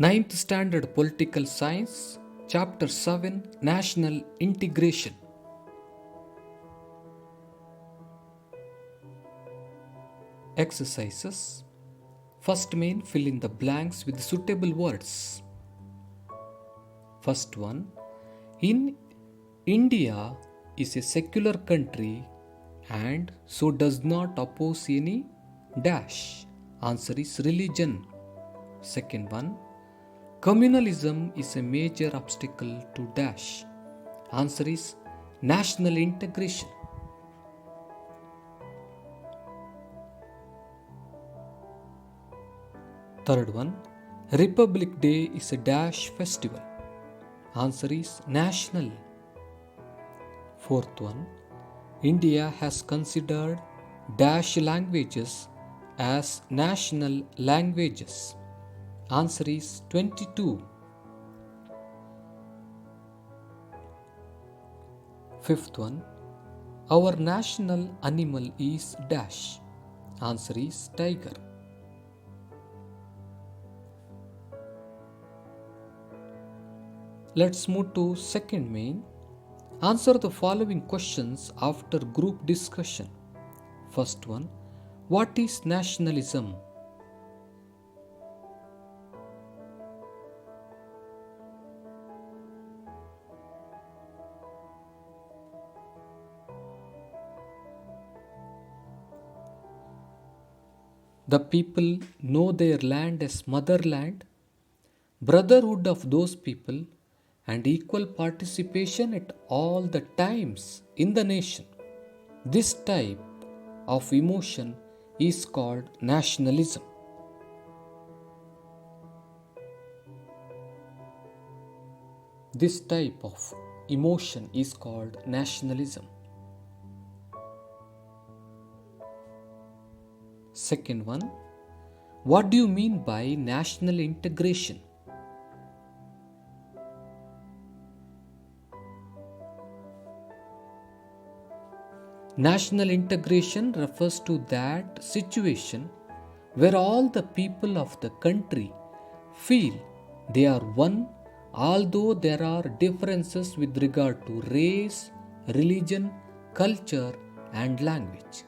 Ninth Standard Political Science, Chapter 7, National Integration. Exercises. First main, fill in the blanks with suitable words. First one, in India is a secular country and so does not oppose any dash. Answer is religion. Second one, communalism is a major obstacle to dash. Answer is national integration. Third one, Republic Day is a dash festival. Answer is national. Fourth one, India has considered dash languages as national languages. Answer is 22. Fifth one, our national animal is dash. Answer is tiger. Let's move to second main. Answer the following questions after group discussion. First one, what is nationalism? The people know their land as motherland, brotherhood of those people, and equal participation at all the times in the nation. This type of emotion is called nationalism. This type of emotion is called nationalism. Second one, what do you mean by national integration? National integration refers to that situation where all the people of the country feel they are one, although there are differences with regard to race, religion, culture, and language.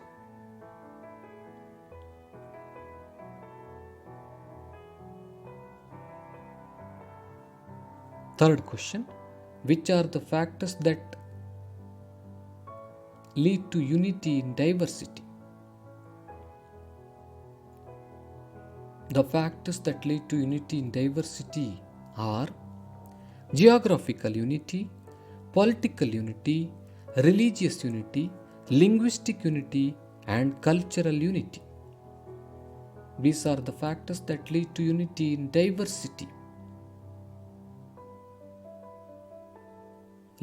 Third question, which are the factors that lead to unity in diversity? The factors that lead to unity in diversity are geographical unity, political unity, religious unity, linguistic unity, and cultural unity. These are the factors that lead to unity in diversity.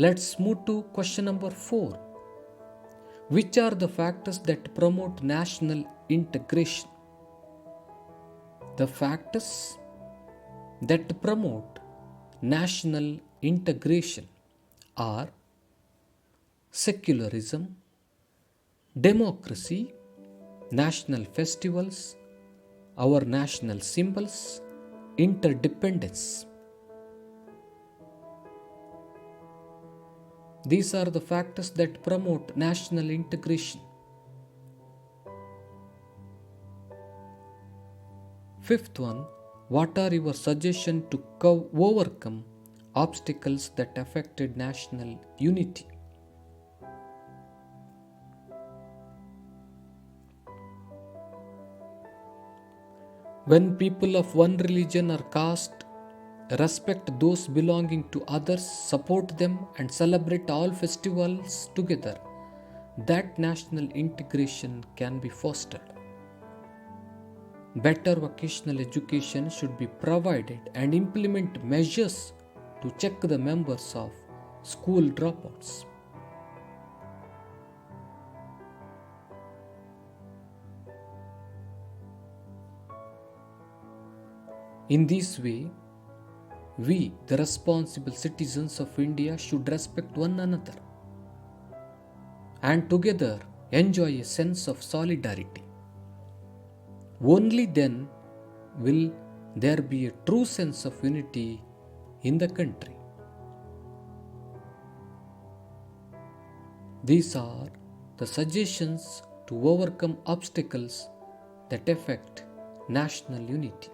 Let's move to question number 4. Which are the factors that promote national integration? The factors that promote national integration are secularism, democracy, national festivals, our national symbols, interdependence. These are the factors that promote national integration. Fifth one, what are your suggestions to overcome obstacles that affected national unity? When people of one religion or caste respect those belonging to others, support them, and celebrate all festivals together, that national integration can be fostered. Better vocational education should be provided and implement measures to check the members of school dropouts. In this way, we, the responsible citizens of India, should respect one another and together enjoy a sense of solidarity. Only then will there be a true sense of unity in the country. These are the suggestions to overcome obstacles that affect national unity.